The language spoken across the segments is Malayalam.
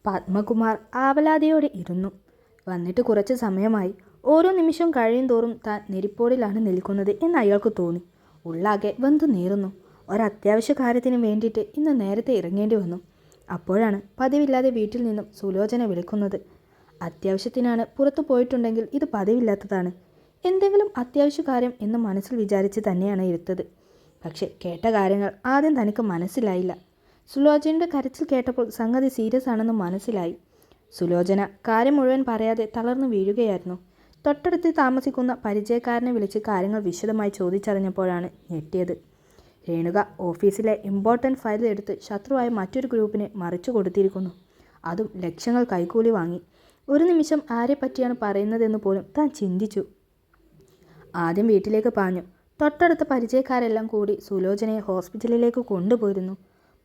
പത്മകുമാർ ആവലാതിയോടെ ഇരുന്നു. വന്നിട്ട് കുറച്ച് സമയമായി. ഓരോ നിമിഷം കഴിയും തോറും താൻ നെരിപ്പോടിലാണ് നിൽക്കുന്നത് എന്ന് അയാൾക്ക് തോന്നി. ഉള്ളാകെ വെന്തു നീറുന്നു. ഒരത്യാവശ്യ കാര്യത്തിന് വേണ്ടിയിട്ട് ഇന്ന് നേരത്തെ ഇറങ്ങേണ്ടി വന്നു. അപ്പോഴാണ് പതിവില്ലാതെ വീട്ടിൽ നിന്നും സുലോചന വിളിക്കുന്നത്. അത്യാവശ്യത്തിനാണ് പുറത്തു പോയിട്ടുണ്ടെങ്കിൽ ഇത് പതിവില്ലാത്തതാണ്. എന്തെങ്കിലും അത്യാവശ്യ കാര്യം എന്ന് മനസ്സിൽ വിചാരിച്ച് തന്നെയാണ് ഇരുത്തത്. പക്ഷെ കേട്ട കാര്യങ്ങൾ ആദ്യം തനിക്ക് മനസ്സിലായില്ല. സുലോചനയുടെ കരച്ചിൽ കേട്ടപ്പോൾ സംഗതി സീരിയസ് ആണെന്ന് മനസ്സിലായി. സുലോചന കാര്യം മുഴുവൻ പറയാതെ തളർന്നു വീഴുകയായിരുന്നു. തൊട്ടടുത്ത് താമസിക്കുന്ന പരിചയക്കാരനെ വിളിച്ച് കാര്യങ്ങൾ വിശദമായി ചോദിച്ചറിഞ്ഞപ്പോഴാണ് ഞെട്ടിയത്. രേണുക ഓഫീസിലെ ഇമ്പോർട്ടൻ്റ് ഫയൽ എടുത്ത് ശത്രുവായ മറ്റൊരു ഗ്രൂപ്പിന് മറിച്ചു കൊടുത്തിരിക്കുന്നു. അതും ലക്ഷങ്ങൾ കൈക്കൂലി വാങ്ങി. ഒരു നിമിഷം ആരെ പറ്റിയാണ് പറയുന്നതെന്ന് പോലും താൻ ചിന്തിച്ചു. ആദ്യം വീട്ടിലേക്ക് പാഞ്ഞു. തൊട്ടടുത്ത പരിചയക്കാരെല്ലാം കൂടി സുലോചനയെ ഹോസ്പിറ്റലിലേക്ക് കൊണ്ടുപോയിരുന്നു.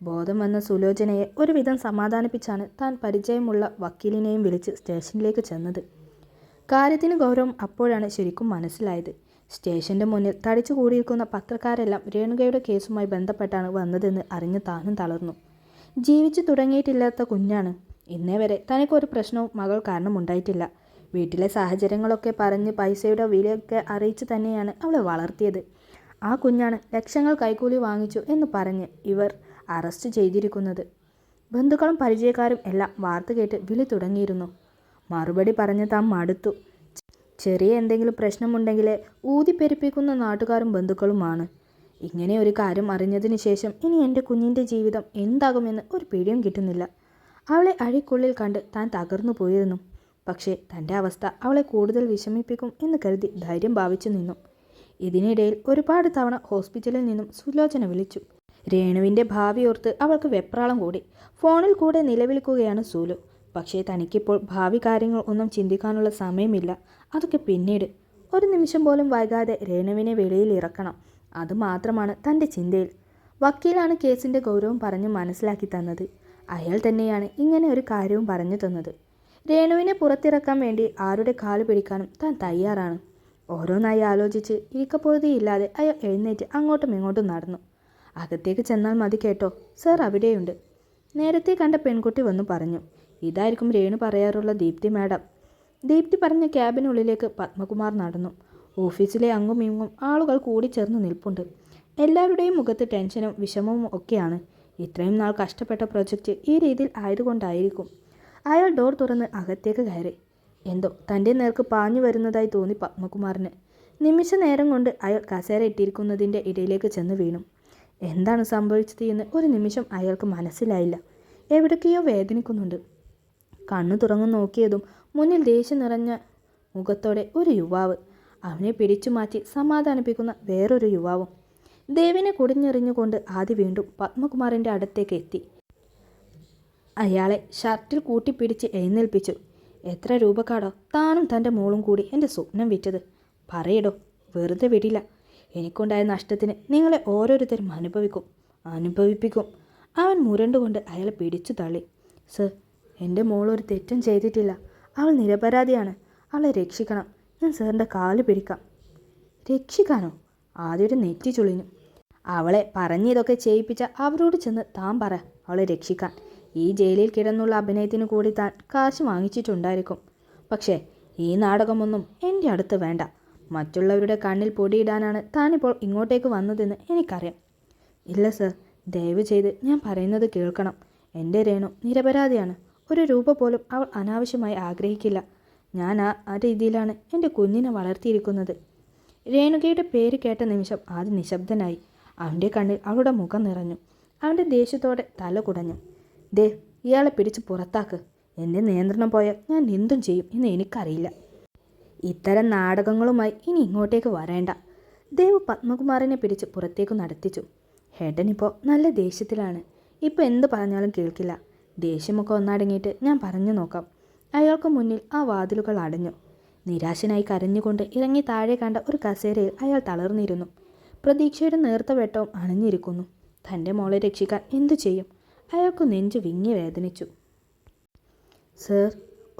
ബോധം വന്ന സുലോചനയെ ഒരുവിധം സമാധാനിപ്പിച്ചാണ് താൻ പരിചയമുള്ള വക്കീലിനെയും വിളിച്ച് സ്റ്റേഷനിലേക്ക് ചെന്നത്. കാര്യത്തിന് ഗൗരവം അപ്പോഴാണ് ശരിക്കും മനസ്സിലായത്. സ്റ്റേഷൻ്റെ മുന്നിൽ തടിച്ചു കൂടിയിരിക്കുന്ന പത്രക്കാരെല്ലാം രേണുകയുടെ കേസുമായി ബന്ധപ്പെട്ടാണ് വന്നതെന്ന് അറിഞ്ഞ് താനും തളർന്നു. ജീവിച്ചു തുടങ്ങിയിട്ടില്ലാത്ത കുഞ്ഞാണ്. ഇന്നേ വരെ തനിക്കൊരു പ്രശ്നവും മകൾ കാരണം ഉണ്ടായിട്ടില്ല. വീട്ടിലെ സാഹചര്യങ്ങളൊക്കെ പറഞ്ഞ് പൈസയുടെ വിലയൊക്കെ അറിയിച്ച് തന്നെയാണ് അവളെ വളർത്തിയത്. ആ കുഞ്ഞാണ് ലക്ഷങ്ങൾ കൈക്കൂലി വാങ്ങിച്ചു എന്ന് പറഞ്ഞ് ഇവർ അറസ്റ്റ് ചെയ്തിരിക്കുന്നത്. ബന്ധുക്കളും പരിചയക്കാരും എല്ലാം വാർത്ത കേട്ട് വിളി തുടങ്ങിയിരുന്നു. മറുപടി പറഞ്ഞ് താൻ മടുത്തു. ചെറിയ എന്തെങ്കിലും പ്രശ്നമുണ്ടെങ്കിലേ ഊതിപ്പെരുപ്പിക്കുന്ന നാട്ടുകാരും ബന്ധുക്കളുമാണ്. ഇങ്ങനെ ഒരു കാര്യം അറിഞ്ഞതിന് ശേഷം ഇനി എൻ്റെ കുഞ്ഞിൻ്റെ ജീവിതം എന്താകുമെന്ന് ഒരു പിടിയും കിട്ടുന്നില്ല. അവളെ അഴിക്കുള്ളിൽ കണ്ട് താൻ തകർന്നു പോയിരുന്നു. പക്ഷേ തൻ്റെ അവസ്ഥ അവളെ കൂടുതൽ വിഷമിപ്പിക്കും എന്ന് കരുതി ധൈര്യം ഭാവിച്ചു നിന്നു. ഇതിനിടയിൽ ഒരുപാട് തവണ ഹോസ്പിറ്റലിൽ നിന്നും സുലോചന വിളിച്ചു. രേണുവിൻ്റെ ഭാവി ഓർത്ത് അവൾക്ക് വെപ്രാളം കൂടി. ഫോണിൽ കൂടെ നിലവിളിക്കുകയാണ് സുലു. പക്ഷേ തനിക്കിപ്പോൾ ഭാവി കാര്യങ്ങൾ ഒന്നും ചിന്തിക്കാനുള്ള സമയമില്ല. അതൊക്കെ പിന്നീട്. ഒരു നിമിഷം പോലും വൈകാതെ രേണുവിനെ വെളിയിൽ ഇറക്കണം. അതുമാത്രമാണ് തൻ്റെ ചിന്തയിൽ. വക്കീലാണ് കേസിൻ്റെ ഗൗരവം പറഞ്ഞ് മനസ്സിലാക്കി തന്നത്. അയാൾ തന്നെയാണ് ഇങ്ങനെ ഒരു കാര്യവും പറഞ്ഞു തന്നത്. രേണുവിനെ പുറത്തിറക്കാൻ വേണ്ടി ആരുടെ കാല് പിടിക്കാനും താൻ തയ്യാറാണ്. ഓരോന്നായി ആലോചിച്ച് ഇരിക്കപ്പോഴതിയില്ലാതെ അയാൾ എഴുന്നേറ്റ് അങ്ങോട്ടും ഇങ്ങോട്ടും നടന്നു. അകത്തേക്ക് ചെന്നാൽ മതി കേട്ടോ, സർ അവിടെയുണ്ട്. നേരത്തെ കണ്ട പെൺകുട്ടി വന്നു പറഞ്ഞു. ഇതായിരിക്കും രേണു പറയാറുള്ള ദീപ്തി മാഡം. ദീപ്തി പറഞ്ഞ ക്യാബിനുള്ളിലേക്ക് പത്മകുമാർ നടന്നു. ഓഫീസിലെ അങ്ങും ഇങ്ങും ആളുകൾ കൂടിച്ചേർന്ന് നിൽപ്പുണ്ട്. എല്ലാവരുടെയും മുഖത്ത് ടെൻഷനും വിഷമവും ഒക്കെയാണ്. ഇത്രയും നാൾ കഷ്ടപ്പെട്ട പ്രൊജക്റ്റ് ഈ രീതിയിൽ ആയതുകൊണ്ടായിരിക്കും. അയാൾ ഡോർ തുറന്ന് അകത്തേക്ക് കയറി. എന്തോ തൻ്റെ നേർക്ക് പാഞ്ഞു വരുന്നതായി തോന്നി പത്മകുമാറിന്. നിമിഷ നേരം കൊണ്ട് അയാൾ കസേര ഇട്ടിരിക്കുന്നതിൻ്റെ ഇടയിലേക്ക് ചെന്ന് വീണു. എന്താണ് സംഭവിച്ചത് എന്ന് ഒരു നിമിഷം അയാൾക്ക് മനസ്സിലായില്ല. എവിടേക്കെയോ വേദനിക്കുന്നുണ്ട്. കണ്ണു തുറന്നു നോക്കിയതും മുന്നിൽ ദേഷ്യം നിറഞ്ഞ മുഖത്തോടെ ഒരു യുവാവ്. അവനെ പിടിച്ചു മാറ്റി സമാധാനിപ്പിക്കുന്ന വേറൊരു യുവാവും. ദേവിനെ കുടിഞ്ഞെറിഞ്ഞുകൊണ്ട് ആദ്യ വീണ്ടും പത്മകുമാറിൻ്റെ അടുത്തേക്ക് എത്തി. അയാളെ ഷർട്ടിൽ കൂട്ടിപ്പിടിച്ച് എഴുന്നേൽപ്പിച്ചു. എത്ര രൂപക്കാടോ താനും തൻ്റെ മോളും കൂടി എൻ്റെ സ്വപ്നം വിറ്റത്? പറയടോ, വെറുതെ വിടില്ല. എനിക്കുണ്ടായ നഷ്ടത്തിന് നിങ്ങളെ ഓരോരുത്തരും അനുഭവിപ്പിക്കും. അവൻ മുരണ്ടുകൊണ്ട് അയാളെ പിടിച്ചു തള്ളി. സർ, എൻ്റെ മോളൊരു തെറ്റും ചെയ്തിട്ടില്ല. അവൾ നിരപരാധിയാണ്. അവളെ രക്ഷിക്കണം. ഞാൻ സാറിൻ്റെ കാല് പിടിക്കാം. രക്ഷിക്കാനോ? ആദ്യം നെറ്റി ചുളിഞ്ഞു. അവളെ പറഞ്ഞിതൊക്കെ ചെയ്യിപ്പിച്ച അവരോട് ചെന്ന് താൻ പറ അവളെ രക്ഷിക്കാൻ. ഈ ജയിലിൽ കിടന്നുള്ള അഭിനയത്തിന് കൂടി താൻ കാശ് വാങ്ങിച്ചിട്ടുണ്ടായിരിക്കും. പക്ഷേ ഈ നാടകമൊന്നും എൻ്റെ അടുത്ത് വേണ്ട. മറ്റുള്ളവരുടെ കണ്ണിൽ പൊടിയിടാനാണ് താനിപ്പോൾ ഇങ്ങോട്ടേക്ക് വന്നതെന്ന് എനിക്കറിയാം. ഇല്ല സർ, ദയവ് ചെയ്ത് ഞാൻ പറയുന്നത് കേൾക്കണം. എൻ്റെ രേണു നിരപരാധിയാണ്. ഒരു രൂപ പോലും അവൾ അനാവശ്യമായി ആഗ്രഹിക്കില്ല. ഞാൻ ആ രീതിയിലാണ് എൻ്റെ കുഞ്ഞിനെ വളർത്തിയിരിക്കുന്നത്. രേണുകയുടെ പേര് കേട്ട നിമിഷം ആദ്യം നിശബ്ദനായി. അവൻ്റെ കണ്ണിൽ അവളുടെ മുഖം നിറഞ്ഞു. അവൻ്റെ ദേഷ്യത്തോടെ തല കുടഞ്ഞു. ഇയാളെ പിടിച്ച് പുറത്താക്ക്. എൻ്റെ നിയന്ത്രണം പോയാൽ ഞാൻ എന്തും ചെയ്യും എന്ന് എനിക്കറിയില്ല. ഇത്തരം നാടകങ്ങളുമായി ഇനി ഇങ്ങോട്ടേക്ക് വരേണ്ട. ദേവ് പത്മകുമാറിനെ പിടിച്ച് പുറത്തേക്ക് നടത്തിച്ചു. ഹേട്ടനിപ്പോൾ നല്ല ദേഷ്യത്തിലാണ്. ഇപ്പോൾ എന്ത് പറഞ്ഞാലും കേൾക്കില്ല. ദേഷ്യമൊക്കെ ഒന്നടങ്ങിയിട്ട് ഞാൻ പറഞ്ഞു നോക്കാം. അയാൾക്ക് മുന്നിൽ ആ വാതിലുകൾ അടഞ്ഞു. നിരാശനായി കരഞ്ഞുകൊണ്ട് ഇറങ്ങി താഴെ കണ്ട ഒരു കസേരയിൽ അയാൾ തളർന്നിരുന്നു. പ്രതീക്ഷയുടെ നേർത്ത വെട്ടവും അണിഞ്ഞിരിക്കുന്നു. തൻ്റെ മോളെ രക്ഷിക്കാൻ എന്തു ചെയ്യും? അയാൾക്ക് നെഞ്ചു വിങ്ങി വേദനിച്ചു. സർ,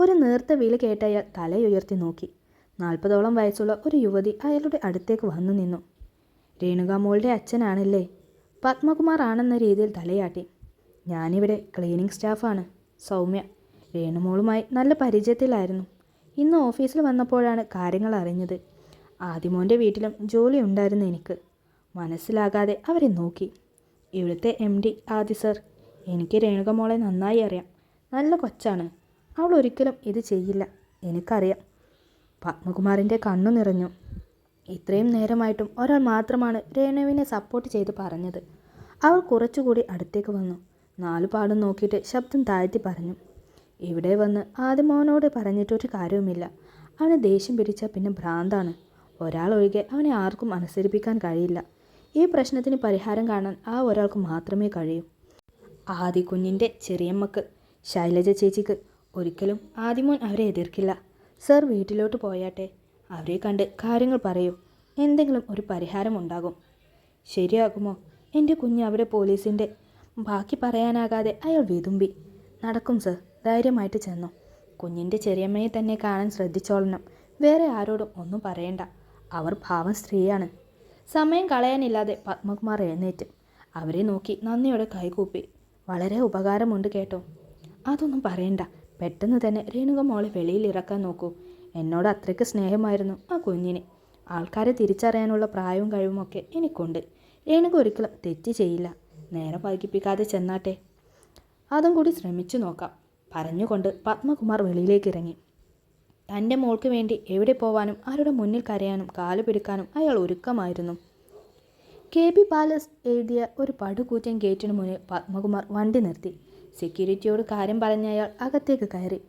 ഒരു നേർത്ത വിളി കേട്ട അയാൾ തലയുയർത്തി നോക്കി. 40ഓളം വയസ്സുള്ള ഒരു യുവതി അയാളുടെ അടുത്തേക്ക് വന്നു നിന്നു. രേണുക മോളുടെ അച്ഛനാണല്ലേ? പത്മകുമാർ ആണെന്ന രീതിയിൽ തലയാട്ടി. ഞാനിവിടെ ക്ലീനിങ് സ്റ്റാഫാണ്, സൗമ്യ. രേണുമോളുമായി നല്ല പരിചയത്തിലായിരുന്നു. ഇന്ന് ഓഫീസിൽ വന്നപ്പോഴാണ് കാര്യങ്ങൾ അറിഞ്ഞത്. ആദിമോൻ്റെ വീട്ടിലും ജോലി ഉണ്ടായിരുന്നു എനിക്ക്. മനസ്സിലാകാതെ അവരെ നോക്കി. ഇവിടുത്തെ MD ആദി സർ, എനിക്ക് രേണുക മോളെ നന്നായി അറിയാം. നല്ല കൊച്ചാണ്. അവൾ ഒരിക്കലും ഇത് ചെയ്യില്ല, എനിക്കറിയാം. പത്മകുമാറിൻ്റെ കണ്ണു നിറഞ്ഞു. ഇത്രയും നേരമായിട്ടും ഒരാൾ മാത്രമാണ് രേണുവിനെ സപ്പോർട്ട് ചെയ്ത് പറഞ്ഞത്. അവൾ കുറച്ചുകൂടി അടുത്തേക്ക് വന്നു. നാലുപാടും നോക്കിയിട്ട് ശബ്ദം താഴ്ത്തി പറഞ്ഞു, ഇവിടെ വന്ന് ആദിമോനോട് പറഞ്ഞിട്ടൊരു കാര്യവുമില്ല. അവന് ദേഷ്യം പിടിച്ചാൽ പിന്നെ ഭ്രാന്താണ്. ഒരാളൊഴികെ അവനെ ആർക്കും അനുസരിപ്പിക്കാൻ കഴിയില്ല. ഈ പ്രശ്നത്തിന് പരിഹാരം കാണാൻ ആ ഒരാൾക്ക് മാത്രമേ കഴിയൂ. ആദി കുഞ്ഞിൻ്റെ ചെറിയമ്മക്ക്, ശൈലജ ചേച്ചിക്ക്. ഒരിക്കലും ആദിമോൻ അവരെ എതിർക്കില്ല. സർ വീട്ടിലോട്ട് പോയാട്ടെ. അവരെ കണ്ട് കാര്യങ്ങൾ പറയൂ. എന്തെങ്കിലും ഒരു പരിഹാരം ഉണ്ടാകും. ശരിയാകുമോ? എൻ്റെ കുഞ്ഞ് അവിടെ പോലീസിൻ്റെ. ബാക്കി പറയാനാകാതെ അയാൾ വിതുമ്പി. നടക്കും സർ, ധൈര്യമായിട്ട് ചെന്നു. കുഞ്ഞിൻ്റെ ചെറിയമ്മയെ തന്നെ കാണാൻ ശ്രദ്ധിച്ചോളണം. വേറെ ആരോടും ഒന്നും പറയണ്ട. അവർ പാവം സ്ത്രീയാണ്. സമയം കളയാനില്ലാതെ പത്മകുമാർ എഴുന്നേറ്റ് അവരെ നോക്കി നന്ദിയോടെ കൈകൂപ്പി. വളരെ ഉപകാരമുണ്ട് കേട്ടോ. അതൊന്നും പറയണ്ട. പെട്ടെന്ന് തന്നെ രേണുക മോളെ വെളിയിൽ ഇറക്കാൻ നോക്കൂ. എന്നോട് അത്രയ്ക്ക് സ്നേഹമായിരുന്നു ആ കുഞ്ഞിന്. ആൾക്കാരെ തിരിച്ചറിയാനുള്ള പ്രായവും കഴിവുമൊക്കെ എനിക്കുണ്ട്. രേണുക ഒരിക്കലും തെറ്റ് ചെയ്യില്ല. നേരെ വൈകിപ്പിക്കാതെ ചെന്നാട്ടെ. അതും കൂടി ശ്രമിച്ചു നോക്കാം. പറഞ്ഞുകൊണ്ട് പത്മകുമാർ വെളിയിലേക്ക് ഇറങ്ങി. തൻ്റെ മോൾക്ക് വേണ്ടി എവിടെ പോവാനും ആരുടെ മുന്നിൽ കരയാനും കാലു പിടിക്കാനും അയാൾ ഒരുക്കമായിരുന്നു. KB പാലസ് എഴുതിയ ഒരു പടുകൂറ്റൻ ഗേറ്റിന് മുന്നിൽ പത്മകുമാർ വണ്ടി നിർത്തി. സെക്യൂരിറ്റിയോട് കാര്യം പറഞ്ഞ അയാൾ അകത്തേക്ക് കയറി.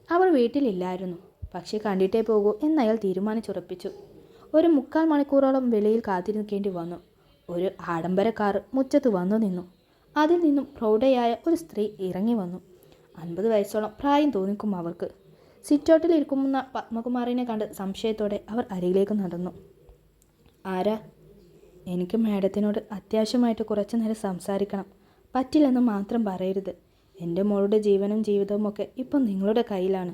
അവർ വീട്ടിലില്ലായിരുന്നു. പക്ഷേ കണ്ടിട്ടേ പോകൂ എന്നയാൾ തീരുമാനിച്ചുറപ്പിച്ചു. ഒരു 3/4 മണിക്കൂറോളം വെളിയിൽ കാത്തിരിക്കേണ്ടി വന്നു. ഒരു ആഡംബര കാർ മുറ്റത്ത് വന്നു നിന്നു. അതിൽ നിന്നും പ്രൗഢയായ ഒരു സ്ത്രീ ഇറങ്ങി വന്നു. 50 വയസ്സോളം പ്രായം തോന്നിക്കും അവർക്ക്. സിറ്റൗട്ടിൽ ഇരിക്കുന്ന പത്മകുമാറിനെ കണ്ട് സംശയത്തോടെ അവർ അരികിലേക്ക് നടന്നു. ആരാ? എനിക്ക് മാഡത്തിനോട് അത്യാവശ്യമായിട്ട് കുറച്ചു നേരം സംസാരിക്കണം. പറ്റില്ലെന്ന് മാത്രം പറയരുത്. എൻ്റെ മോളുടെ ജീവനും ജീവിതവും ഒക്കെ ഇപ്പം നിങ്ങളുടെ കയ്യിലാണ്.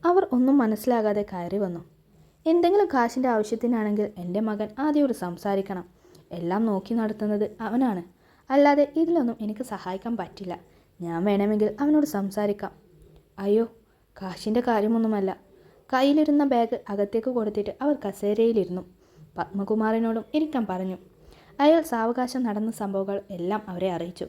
അവർ ഒന്നും മനസ്സിലാകാതെ കയറി വന്നു. എന്തെങ്കിലും കാശിൻ്റെ ആവശ്യത്തിനാണെങ്കിൽ എൻ്റെ മകൻ ആദ്യയോട് സംസാരിക്കണം. എല്ലാം നോക്കി നടത്തുന്നത് അവനാണ്. അല്ലാതെ ഇതിലൊന്നും എനിക്ക് സഹായിക്കാൻ പറ്റില്ല. ഞാൻ വേണമെങ്കിൽ അവനോട് സംസാരിക്കാം. അയ്യോ, കാശിൻ്റെ കാര്യമൊന്നുമല്ല. കയ്യിലിരുന്ന ബാഗ് അകത്തേക്ക് കൊടുത്തിട്ട് അവർ കസേരയിലിരുന്നു. പത്മകുമാറിനോടും ഇരിക്കാൻ പറഞ്ഞു. അയാൾ സാവകാശം നടന്ന സംഭവങ്ങൾ എല്ലാം അവരെ അറിയിച്ചു.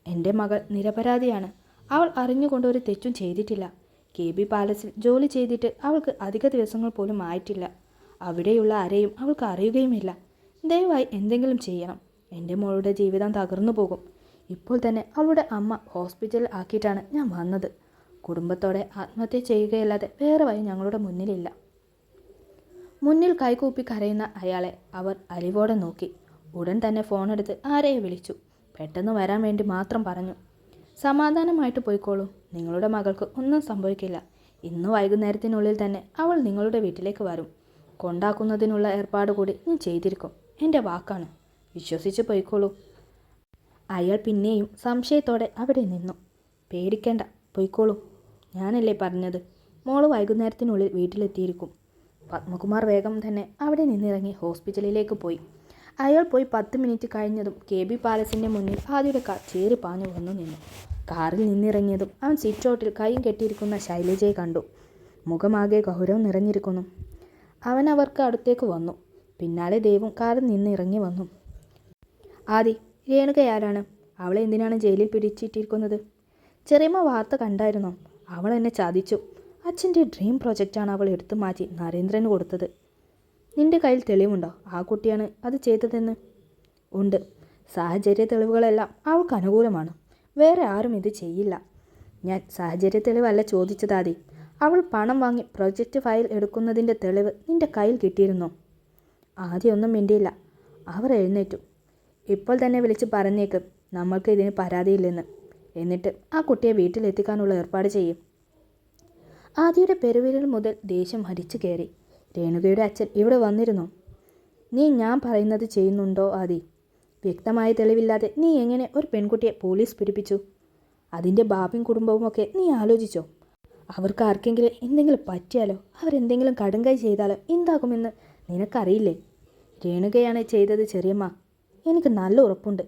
എൻ്റെ മകൾ നിരപരാധിയാണ്. അവൾ അറിഞ്ഞുകൊണ്ട് ഒരു തെറ്റും ചെയ്തിട്ടില്ല. KB പാലസിൽ ജോലി ചെയ്തിട്ട് അവൾക്ക് അധിക ദിവസങ്ങൾ പോലും ആയിട്ടില്ല. അവിടെയുള്ള ആരെയും അവൾക്ക് അറിയുകയുമില്ല. ദയവായി എന്തെങ്കിലും ചെയ്യണം. എൻ്റെ മോളുടെ ജീവിതം തകർന്നു പോകും. ഇപ്പോൾ തന്നെ അവളുടെ അമ്മ ഹോസ്പിറ്റലിൽ ആക്കിയിട്ടാണ് ഞാൻ വന്നത്. കുടുംബത്തോടെ ആത്മഹത്യ ചെയ്യുകയല്ലാതെ വേറെ വഴി ഞങ്ങളുടെ മുന്നിലില്ല. മുന്നിൽ കൈകൂപ്പി കരയുന്ന അയാളെ അവർ അലിവോടെ നോക്കി. ഉടൻ തന്നെ ഫോണെടുത്ത് ആരെയെ വിളിച്ചു. പെട്ടെന്ന് വരാൻ വേണ്ടി മാത്രം പറഞ്ഞു. സമാധാനമായിട്ട് പോയിക്കോളൂ. നിങ്ങളുടെ മകൾക്ക് ഒന്നും സംഭവിക്കില്ല. ഇന്ന് വൈകുന്നേരത്തിനുള്ളിൽ തന്നെ അവൾ നിങ്ങളുടെ വീട്ടിലേക്ക് വരും. കൊണ്ടാക്കുന്നതിനുള്ള ഏർപ്പാട് കൂടി ഞാൻ ചെയ്തിരിക്കും. എൻ്റെ വാക്കാണ്. വിശ്വസിച്ച് പോയിക്കോളൂ. അയാൾ പിന്നെയും സംശയത്തോടെ അവിടെ നിന്നു. പേടിക്കേണ്ട, പോയിക്കോളൂ. ഞാനല്ലേ പറഞ്ഞത്. മോള് വൈകുന്നേരത്തിനുള്ളിൽ വീട്ടിലെത്തിയിരിക്കും. പത്മകുമാർ വേഗം തന്നെ അവിടെ നിന്നിറങ്ങി ഹോസ്പിറ്റലിലേക്ക് പോയി. അയാൾ പോയി 10 മിനിറ്റ് കഴിഞ്ഞതും KB പാലസിൻ്റെ മുന്നിൽ ആദ്യയുടെ കാർ ചേറി പാഞ്ഞു വന്നു നിന്നു. കാറിൽ നിന്നിറങ്ങിയതും അവൻ സിറ്റൗട്ടിൽ കൈയും കെട്ടിയിരിക്കുന്ന ശൈലജയെ കണ്ടു. മുഖമാകെ ഗൗരവം നിറഞ്ഞിരിക്കുന്നു. അവൻ അവർക്ക് അടുത്തേക്ക് വന്നു. പിന്നാലെ ദേവും കാറിൽ നിന്നിറങ്ങി വന്നു. ആദി, രേണുകയാരാണ്? അവളെ എന്തിനാണ് ജയിലിൽ പിടിച്ചിട്ടിരിക്കുന്നത്? ചെറിയമ്മ വാർത്ത കണ്ടായിരുന്നോ? അവൾ എന്നെ ചതിച്ചു. അച്ഛൻ്റെ ഡ്രീം പ്രൊജക്റ്റാണ് അവൾ എടുത്തു മാറ്റി നരേന്ദ്രന് കൊടുത്തത്. നിന്റെ കയ്യിൽ തെളിവുണ്ടോ ആ കുട്ടിയാണ് അത് ചെയ്തതെന്ന്? ഉണ്ട്. സാഹചര്യ തെളിവുകളെല്ലാം അവൾക്ക് അനുകൂലമാണ്. വേറെ ആരും ഇത് ചെയ്യില്ല. ഞാൻ സാഹചര്യ തെളിവല്ല ചോദിച്ചതാദി. അവൾ പണം വാങ്ങി പ്രൊജക്റ്റ് ഫയൽ എടുക്കുന്നതിൻ്റെ തെളിവ് നിന്റെ കയ്യിൽ കിട്ടിയിരുന്നോ? ആദ്യമൊന്നും മിണ്ടിയില്ല. അവർ എഴുന്നേറ്റു. ഇപ്പോൾ തന്നെ വിളിച്ച് പറഞ്ഞേക്ക് നമ്മൾക്ക് ഇതിന് പരാതിയില്ലെന്ന്. എന്നിട്ട് ആ കുട്ടിയെ വീട്ടിലെത്തിക്കാനുള്ള ഏർപ്പാട് ചെയ്യും. ആദിയുടെ പെരുവിരൽ മുതൽ ദേഷ്യം ഹരിച്ചു കയറി. രേണുകയുടെ അച്ഛൻ ഇവിടെ വന്നിരുന്നോ? നീ ഞാൻ പറയുന്നത് ചെയ്യുന്നുണ്ടോ ആദി? വ്യക്തമായ തെളിവില്ലാതെ നീ എങ്ങനെ ഒരു പെൺകുട്ടിയെ പോലീസ് പിടിപ്പിച്ചു? അതിൻ്റെ ബാപ്പയും കുടുംബവുമൊക്കെ നീ ആലോചിച്ചോ? അവർക്ക് ആർക്കെങ്കിലും എന്തെങ്കിലും പറ്റിയാലോ, അവരെന്തെങ്കിലും കടുങ്കൈ ചെയ്താലോ എന്താകുമെന്ന് നിനക്കറിയില്ലേ? രേണുകയാണ് ചെയ്തത് ചെറിയമ്മ. എനിക്ക് നല്ല ഉറപ്പുണ്ട്.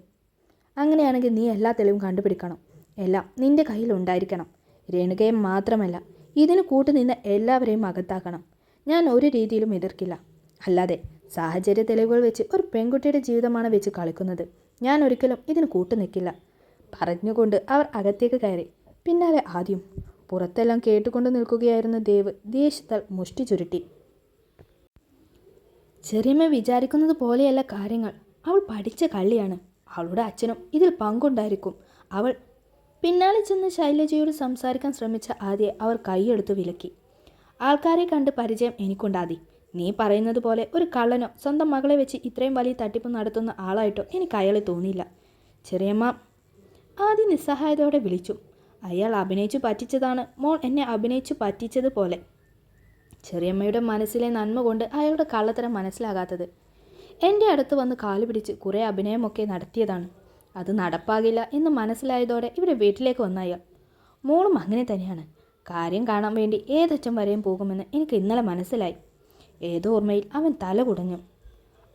അങ്ങനെയാണെങ്കിൽ നീ എല്ലാ തെളിവും കണ്ടുപിടിക്കണം. എല്ലാം നിൻ്റെ കയ്യിൽ ഉണ്ടായിരിക്കണം. രേണുകയെ മാത്രമല്ല, ഇതിന് കൂട്ടുനിന്ന എല്ലാവരെയും അകത്താക്കണം. ഞാൻ ഒരു രീതിയിലും എതിർക്കില്ല. അല്ലാതെ സാഹചര്യ തെളിവുകൾ വെച്ച് ഒരു പെൺകുട്ടിയുടെ ജീവിതമാണ് വെച്ച് കളിക്കുന്നത്. ഞാൻ ഒരിക്കലും ഇതിന് കൂട്ടുനിൽക്കില്ല. പറഞ്ഞുകൊണ്ട് അവർ അകത്തേക്ക് കയറി. പിന്നാലെ ആദ്യം. പുറത്തെല്ലാം കേട്ടുകൊണ്ട് നിൽക്കുകയായിരുന്ന ദേവ് ദേഷ്യത്താൽ മുഷ്ടി ചുരുട്ടി. ചെറിയമ്മ വിചാരിക്കുന്നത് പോലെയല്ല കാര്യങ്ങൾ. അവൾ പഠിച്ച കള്ളിയാണ്. അവളുടെ അച്ഛനും ഇതിൽ പങ്കുണ്ടായിരിക്കും. അവൾ പിന്നാലെ ചെന്ന് ശൈലജയോട് സംസാരിക്കാൻ ശ്രമിച്ച ആദ്യെ അവർ കൈയെടുത്ത് വിലക്കി. ആൾക്കാരെ കണ്ട് പരിചയം എനിക്കുണ്ടാതി. നീ പറയുന്നത് പോലെ ഒരു കള്ളനോ സ്വന്തം മകളെ വെച്ച് ഇത്രയും വലിയ തട്ടിപ്പ് നടത്തുന്ന ആളായിട്ടോ എനിക്ക് അയാളെ തോന്നിയില്ല. ചെറിയമ്മ ആദ്യം നിസ്സഹായതയോടെ വിളിച്ചു. അയാൾ അഭിനയിച്ചു പറ്റിച്ചതാണ് മോൾ എന്നെ അഭിനയിച്ചു പറ്റിച്ചതുപോലെ. ചെറിയമ്മയുടെ മനസ്സിലെ നന്മ കൊണ്ട് അയാളുടെ കള്ളത്തരം മനസ്സിലാകാത്തത്. എൻ്റെ അടുത്ത് വന്ന് കാലുപിടിച്ച് കുറേ അഭിനയമൊക്കെ നടത്തിയതാണ്. അത് നടപ്പാകില്ല എന്ന് മനസ്സിലായതോടെ ഇവിടെ വീട്ടിലേക്ക് വന്ന അയാൾ. മോളും അങ്ങനെ തന്നെയാണ്. കാര്യം കാണാൻ വേണ്ടി ഏതറ്റം വരെയും പോകുമെന്ന് എനിക്ക് ഇന്നലെ മനസ്സിലായി. ഏതോ ഓർമ്മയിൽ അവൻ തല കുടഞ്ഞു.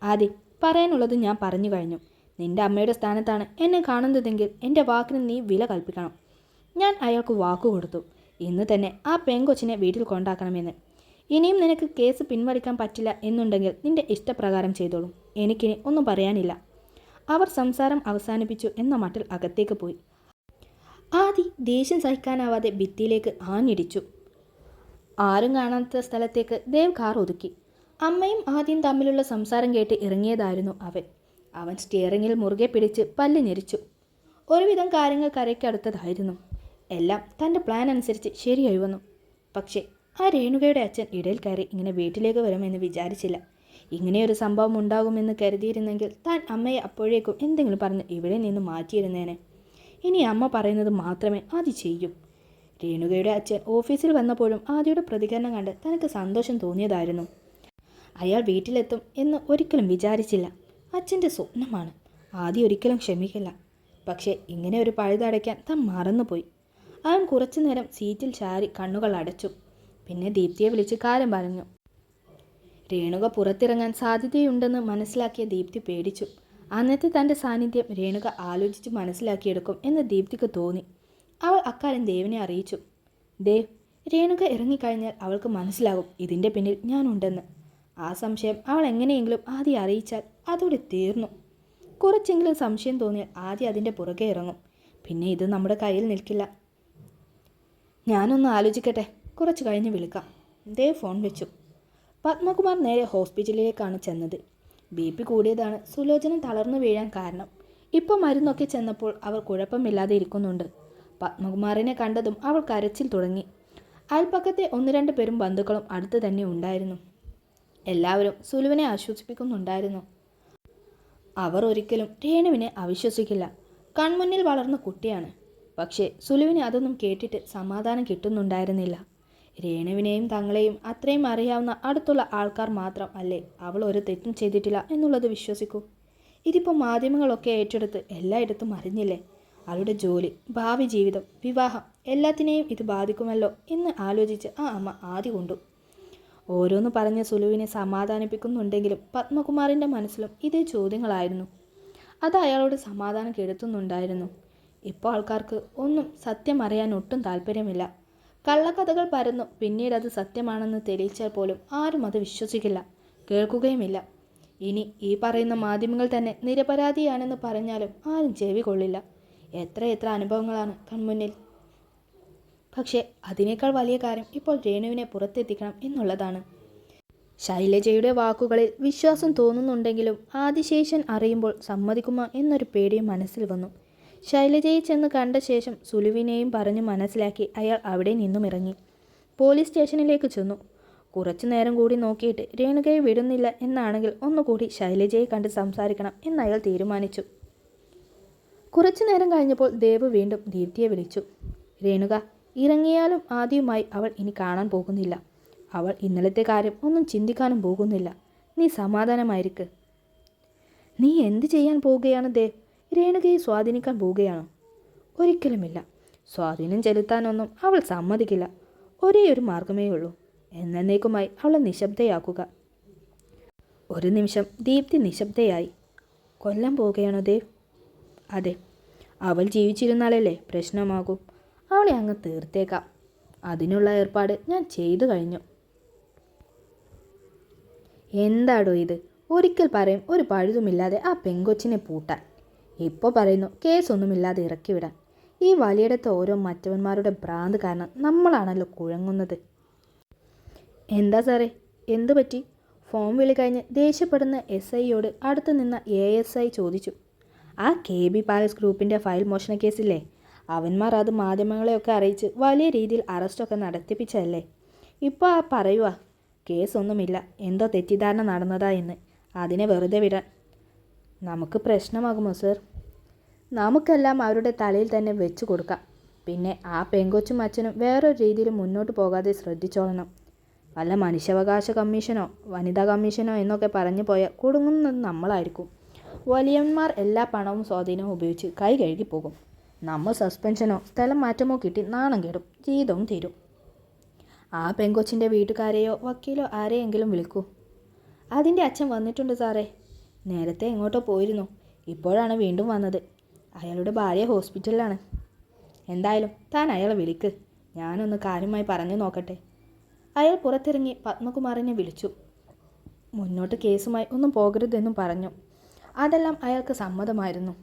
ആദ്യം പറയാനുള്ളത് ഞാൻ പറഞ്ഞു കഴിഞ്ഞു. നിന്റെ അമ്മയുടെ സ്ഥാനത്താണ് എന്നെ കാണുന്നതെങ്കിൽ എൻ്റെ വാക്കിന് നീ വില കൽപ്പിക്കണം. ഞാൻ അയാൾക്ക് വാക്കു കൊടുത്തു. ഇന്ന് തന്നെ ആ പെൺകൊച്ചിനെ വീട്ടിൽ കൊണ്ടാക്കണമെന്ന്. ഇനിയും നിനക്ക് കേസ് പിൻവലിക്കാൻ പറ്റില്ല എന്നുണ്ടെങ്കിൽ നിന്റെ ഇഷ്ടപ്രകാരം ചെയ്തോളൂ. എനിക്കിനി ഒന്നും പറയാനില്ല. അവർ സംസാരം അവസാനിപ്പിച്ചു എന്ന മട്ടിൽ അകത്തേക്ക് പോയി. ആദി ദേഷ്യം സഹിക്കാനാവാതെ ഭിത്തിയിലേക്ക് ആഞ്ഞിടിച്ചു. ആരും കാണാത്ത സ്ഥലത്തേക്ക് ദേവ് കാർ ഒതുക്കി. അമ്മയും ആദ്യം തമ്മിലുള്ള സംസാരം കേട്ട് ഇറങ്ങിയതായിരുന്നു അവൻ. അവൻ സ്റ്റിയറിങ്ങിൽ മുറുകെ പിടിച്ച് പല്ല് ഞെരിച്ചു. ഒരുവിധം കാര്യങ്ങൾ കരയ്ക്കടുത്തതായിരുന്നു. എല്ലാം തൻ്റെ പ്ലാൻ അനുസരിച്ച് ശരിയായി വന്നു. പക്ഷേ ആ രേണുകയുടെ അച്ഛൻ ഇടയിൽ കയറി ഇങ്ങനെ വീട്ടിലേക്ക് വരുമെന്ന് വിചാരിച്ചില്ല. ഇങ്ങനെയൊരു സംഭവം ഉണ്ടാകുമെന്ന് കരുതിയിരുന്നെങ്കിൽ താൻ അമ്മയെ അപ്പോഴേക്കും എന്തെങ്കിലും പറഞ്ഞ് ഇവിടെ നിന്ന് മാറ്റിയിരുന്നേനെ. ഇനി അമ്മ പറയുന്നത് മാത്രമേ ആദി ചെയ്യൂ. രേണുകയുടെ അച്ഛൻ ഓഫീസിൽ വന്നപ്പോഴും ആദിയുടെ പ്രതികരണം കണ്ട് തനിക്ക് സന്തോഷം തോന്നിയതായിരുന്നു. അയാൾ വീട്ടിലെത്തും എന്ന് ഒരിക്കലും വിചാരിച്ചില്ല. അച്ഛൻ്റെ സ്വപ്നമാണ്. ആദി ഒരിക്കലും ക്ഷമിക്കില്ല. പക്ഷേ ഇങ്ങനെ ഒരു പഴുതടയ്ക്കാൻ താൻ മറന്നുപോയി. അവൻ കുറച്ചു നേരം സീറ്റിൽ ചാരി കണ്ണുകൾ അടച്ചു. പിന്നെ ദീപ്തിയെ വിളിച്ച് കാര്യം പറഞ്ഞു. രേണുക പുറത്തിറങ്ങാൻ സാധ്യതയുണ്ടെന്ന് മനസ്സിലാക്കിയ ദീപ്തി പേടിച്ചു. അന്നത്തെ തൻ്റെ സാന്നിധ്യം രേണുക ആലോചിച്ച് മനസ്സിലാക്കിയെടുക്കും എന്ന് ദീപ്തിക്ക് തോന്നി. അവൾ അക്കാര്യം ദേവിനെ അറിയിച്ചു. ദേവ്, രേണുക ഇറങ്ങിക്കഴിഞ്ഞാൽ അവൾക്ക് മനസ്സിലാകും ഇതിൻ്റെ പിന്നിൽ ഞാനുണ്ടെന്ന്. ആ സംശയം അവൾ എങ്ങനെയെങ്കിലും ആദ്യം അറിയിച്ചാൽ അതോടെ തീർന്നു. കുറച്ചെങ്കിലും സംശയം തോന്നിയാൽ ആദ്യം അതിൻ്റെ പുറകെ ഇറങ്ങും. പിന്നെ ഇത് നമ്മുടെ കയ്യിൽ നിൽക്കില്ല. ഞാനൊന്ന് ആലോചിക്കട്ടെ, കുറച്ച് കഴിഞ്ഞ് വിളിക്കാം. ദേവ് ഫോൺ വെച്ചു. പത്മകുമാർ നേരെ ഹോസ്പിറ്റലിലേക്കാണ് ചെന്നത്. BP കൂടിയതാണ് സുലോചന തളർന്നു വീഴാൻ കാരണം. ഇപ്പോൾ മരുന്നൊക്കെ ചെന്നപ്പോൾ അവർ കുഴപ്പമില്ലാതെ ഇരിക്കുന്നുണ്ട്. പത്മകുമാറിനെ കണ്ടതും അവൾ കരച്ചിൽ തുടങ്ങി. അയൽപ്പക്കത്തെ 1-2 പേരും ബന്ധുക്കളും അടുത്ത് തന്നെ ഉണ്ടായിരുന്നു. എല്ലാവരും സുലുവിനെ ആശ്വസിപ്പിക്കുന്നുണ്ടായിരുന്നു. അവർ ഒരിക്കലും രേണുവിനെ അവിശ്വസിക്കില്ല. കൺമുന്നിൽ വളർന്ന കുട്ടിയാണ്. പക്ഷേ സുലുവിന് അതൊന്നും കേട്ടിട്ട് സമാധാനം കിട്ടുന്നുണ്ടായിരുന്നില്ല. രേണുവിനെയും തങ്ങളെയും അത്രയും അറിയാവുന്ന അടുത്തുള്ള ആൾക്കാർ മാത്രം അല്ലേ അവൾ ഒരു തെറ്റും ചെയ്തിട്ടില്ല എന്നുള്ളത് വിശ്വസിക്കൂ. ഇതിപ്പോൾ മാധ്യമങ്ങളൊക്കെ ഏറ്റെടുത്ത് എല്ലായിടത്തും അറിഞ്ഞില്ലേ. അവളുടെ ജോലി, ഭാവി ജീവിതം, വിവാഹം എല്ലാത്തിനെയും ഇത് ബാധിക്കുമല്ലോ എന്ന് ആലോചിച്ച് ആ അമ്മ ആദി കൊണ്ടു. ഓരോന്ന് പറഞ്ഞ സുലുവിനെ സമാധാനിപ്പിക്കുന്നുണ്ടെങ്കിലും പത്മകുമാറിൻ്റെ മനസ്സിലും ഇതേ ചോദ്യങ്ങളായിരുന്നു. അത് അയാളോട് സമാധാനം കെടുത്തുന്നുണ്ടായിരുന്നു. ഇപ്പോൾ ആൾക്കാർക്ക് ഒന്നും സത്യം അറിയാൻ ഒട്ടും താല്പര്യമില്ല. കള്ളക്കഥകൾ പരന്നു പിന്നീട് അത് സത്യമാണെന്ന് തെളിയിച്ചാൽ പോലും ആരും അത് വിശ്വസിക്കില്ല, കേൾക്കുകയുമില്ല. ഇനി ഈ പറയുന്ന മാധ്യമങ്ങൾ തന്നെ നിരപരാധിയാണെന്ന് പറഞ്ഞാലും ആരും ചെവി കൊള്ളില്ല. എത്ര അനുഭവങ്ങളാണ് കൺമുന്നിൽ. പക്ഷേ അതിനേക്കാൾ വലിയ കാര്യം ഇപ്പോൾ രേണുവിനെ പുറത്തെത്തിക്കണം എന്നുള്ളതാണ്. ശൈലജയുടെ വാക്കുകളിൽ വിശ്വാസം തോന്നുന്നുണ്ടെങ്കിലും ആദിശേഷൻ അറിയുമ്പോൾ സമ്മതിക്കുമോ എന്നൊരു പേടിയും മനസ്സിൽ വന്നു. ശൈലജയെ ചെന്ന് കണ്ട ശേഷം സുലുവിനെയും പറഞ്ഞു മനസ്സിലാക്കി അയാൾ അവിടെ നിന്നും ഇറങ്ങി. പോലീസ് സ്റ്റേഷനിലേക്ക് ചെന്നു. കുറച്ചു നേരം കൂടി നോക്കിയിട്ട് രേണുകയെ വിടുന്നില്ല എന്നാണെങ്കിൽ ഒന്നുകൂടി ശൈലജയെ കണ്ട് സംസാരിക്കണം എന്നയാൾ തീരുമാനിച്ചു. കുറച്ചു നേരം കഴിഞ്ഞപ്പോൾ ദേവ് വീണ്ടും ദീപ്തിയെ വിളിച്ചു. രേണുക, ഇറങ്ങിയാലും ആദ്യമായി അവൾ ഇനി കാണാൻ പോകുന്നില്ല. അവൾ ഇന്നലത്തെ കാര്യം ഒന്നും ചിന്തിക്കാനും പോകുന്നില്ല. നീ സമാധാനമായിരിക്ക്. നീ എന്ത് ചെയ്യാൻ പോവുകയാണ് ദേവ്? രേണുകയെ സ്വാധീനിക്കാൻ പോവുകയാണോ? ഒരിക്കലുമില്ല. സ്വാധീനം ചെലുത്താനൊന്നും അവൾ സമ്മതിക്കില്ല. ഒരേ ഒരു മാർഗമേ ഉള്ളൂ, എന്നേക്കുമായി അവളെ നിശബ്ദയാക്കുക. ഒരു നിമിഷം ദീപ്തി നിശബ്ദയായി. കൊല്ലാൻ പോവുകയാണോ ദേവ്? അതെ. അവൾ ജീവിച്ചിരുന്നാലല്ലേ പ്രശ്നമാകൂ. അവളെ അങ്ങ് തീർത്തേക്കാം. അതിനുള്ള ഏർപ്പാട് ഞാൻ ചെയ്തു കഴിഞ്ഞു. എന്താടോ ഇത്? ഒരിക്കൽ പറയും ഒരു പഴുതുമില്ലാതെ ആ പെങ്കൊച്ചിനെ പൂട്ടാൻ. ഇപ്പോൾ പറയുന്നു കേസൊന്നുമില്ലാതെ ഇറക്കിവിടാൻ. ഈ വലിയിടത്ത് ഓരോ മറ്റവന്മാരുടെ ഭ്രാന്ത് കാരണം നമ്മളാണല്ലോ കുഴങ്ങുന്നത്. എന്താ സാറേ, എന്തു പറ്റി? ഫോൺ വിളി കഴിഞ്ഞ് ദേഷ്യപ്പെടുന്ന SIയോട് അടുത്ത് നിന്ന ASI ചോദിച്ചു. ആ KB പാലസ് ഗ്രൂപ്പിൻ്റെ ഫയൽ മോഷണ കേസില്ലേ, അവന്മാർ അത് മാധ്യമങ്ങളെയൊക്കെ അറിയിച്ച് വലിയ രീതിയിൽ അറസ്റ്റൊക്കെ നടത്തിപ്പിച്ചല്ലേ. ഇപ്പോൾ പറയുക കേസൊന്നുമില്ല, എന്തോ തെറ്റിദ്ധാരണ നടന്നതാ എന്ന്. അതിനെ വെറുതെ വിടാൻ നമുക്ക് പ്രശ്നമാകുമോ സർ? നമുക്കെല്ലാം അവരുടെ തലയിൽ തന്നെ വെച്ച് കൊടുക്കാം. പിന്നെ ആ പെങ്കൊച്ചും അച്ഛനും വേറൊരു രീതിയിൽ മുന്നോട്ട് പോകാതെ ശ്രദ്ധിച്ചോളണം. വല്ല മനുഷ്യാവകാശ കമ്മീഷനോ വനിതാ കമ്മീഷനോ എന്നൊക്കെ പറഞ്ഞു പോയാൽ കുടുങ്ങുന്നത് നമ്മളായിരിക്കും. വലിയന്മാർ എല്ലാ പണവും സ്വാധീനവും ഉപയോഗിച്ച് കൈ കഴുകി പോകും. നമ്മൾ സസ്പെൻഷനോ സ്ഥലം മാറ്റമോ കിട്ടി നാണം കെടും, ജീവിതവും തീരും. ആ പെങ്കൊച്ചിൻ്റെ വീട്ടുകാരെയോ വക്കീലോ ആരെയെങ്കിലും വിളിക്കൂ. അതിൻ്റെ അച്ഛൻ വന്നിട്ടുണ്ട് സാറേ. നേരത്തെ എങ്ങോട്ടോ പോയിരുന്നു, ഇപ്പോഴാണ് വീണ്ടും വന്നത്. അയാളുടെ ഭാര്യ ഹോസ്പിറ്റലിലാണ്. എന്തായാലും താൻ അയാളെ വിളിക്ക്, ഞാനൊന്ന് കാര്യമായി പറഞ്ഞു നോക്കട്ടെ. അയാൾ പുറത്തിറങ്ങി പത്മകുമാറിനെ വിളിച്ചു. മുന്നോട്ട് കേസുമായി ഒന്നും പോകരുതെന്നും പറഞ്ഞു. അതെല്ലാം അയാൾക്ക് സമ്മതമായിരുന്നു.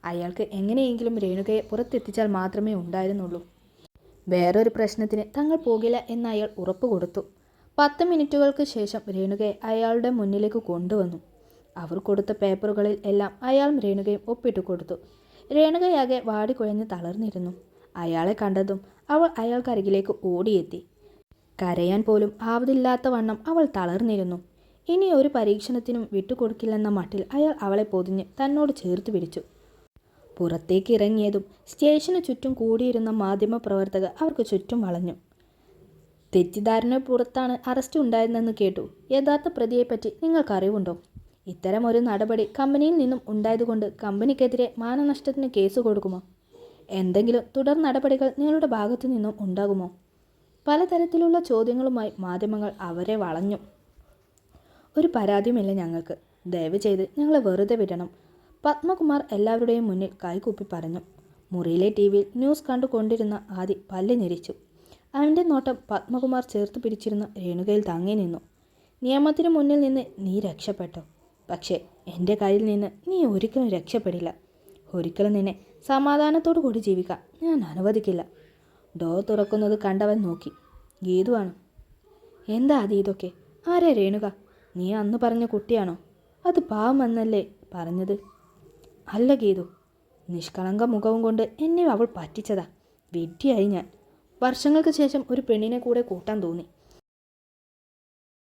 അയാൾക്ക് എങ്ങനെയെങ്കിലും രേണുകയെ പുറത്തെത്തിച്ചാൽ മാത്രമേ ഉണ്ടായിരുന്നുള്ളൂ. വേറൊരു പ്രശ്നത്തിന് തങ്ങൾ പോകില്ല എന്ന് അയാൾ ഉറപ്പ് കൊടുത്തു. 10 മിനിറ്റുകൾക്ക് ശേഷം രേണുകയെ അയാളുടെ മുന്നിലേക്ക് കൊണ്ടുവന്നു. അവർ കൊടുത്ത പേപ്പറുകളിൽ എല്ലാം അയാളും രേണുകയും ഒപ്പിട്ട് കൊടുത്തു. രേണുകയാകെ വാടിക്കുഴഞ്ഞ് തളർന്നിരുന്നു. അയാളെ കണ്ടതും അവൾ അയാൾക്കരികിലേക്ക് ഓടിയെത്തി. കരയാൻ പോലും ആവതില്ലാത്ത വണ്ണം അവൾ തളർന്നിരുന്നു. ഇനി ഒരു പരീക്ഷണത്തിനും വിട്ടുകൊടുക്കില്ലെന്ന മട്ടിൽ അയാൾ അവളെ പൊതിഞ്ഞ് തന്നോട് ചേർത്ത് പിടിച്ചു. പുറത്തേക്ക് ഇറങ്ങിയതും സ്റ്റേഷന് ചുറ്റും കൂടിയിരുന്ന മാധ്യമപ്രവർത്തകർ അവർക്ക് ചുറ്റും വളഞ്ഞു. തെറ്റിദ്ധാരണ പുറത്താണ് അറസ്റ്റ് ഉണ്ടായതെന്ന് കേട്ടു. യഥാർത്ഥ പ്രതിയെപ്പറ്റി നിങ്ങൾക്കറിവുണ്ടോ? ഇത്തരമൊരു നടപടി കമ്പനിയിൽ നിന്നും ഉണ്ടായതുകൊണ്ട് കമ്പനിക്കെതിരെ മാനനഷ്ടത്തിന് കേസ് കൊടുക്കുമോ? എന്തെങ്കിലും തുടർ നടപടികൾ നിങ്ങളുടെ ഭാഗത്തു നിന്നും ഉണ്ടാകുമോ? പലതരത്തിലുള്ള ചോദ്യങ്ങളുമായി മാധ്യമങ്ങൾ അവരെ വളഞ്ഞു. ഒരു പരാതിയുമില്ല ഞങ്ങൾക്ക്. ദയവ് ചെയ്ത് ഞങ്ങളെ വെറുതെ വിടണം, പത്മകുമാർ എല്ലാവരുടെയും മുന്നിൽ കൈകൂപ്പി പറഞ്ഞു. മുറിയിലെ TV-യിൽ ന്യൂസ് കണ്ടുകൊണ്ടിരുന്ന ആദി പല്ല് ഞെരിച്ചു. അവൻ്റെ നോട്ടം പത്മകുമാർ ചേർത്ത് പിടിച്ചിരുന്ന രേണുകയിൽ തങ്ങി നിന്നു. നിയമത്തിന് മുന്നിൽ നിന്ന് നീ രക്ഷപ്പെട്ടോ, പക്ഷേ എൻ്റെ കയ്യിൽ നിന്ന് നീ ഒരിക്കലും രക്ഷപ്പെടില്ല. ഒരിക്കലും നിന്നെ സമാധാനത്തോടു കൂടി ജീവിക്കാൻ ഞാൻ അനുവദിക്കില്ല. ഡോർ തുറക്കുന്നത് കണ്ടവൻ നോക്കി. ഗീതുവാണ്. എന്താ ആദി ഇതൊക്കെ? ആരാ രേണുക? നീ അന്ന് പറഞ്ഞ കുട്ടിയാണോ? അത് പാവമെന്നല്ലേ പറഞ്ഞത്? അല്ല ഗീതു, നിഷ്കളങ്ക മുഖവും കൊണ്ട് എന്നെ അവൾ പറ്റിച്ചതാ. വിഡ്ഢിയായി ഞാൻ. വർഷങ്ങൾക്ക് ശേഷം ഒരു പെണ്ണിനെ കൂടെ കൂട്ടാൻ തോന്നി.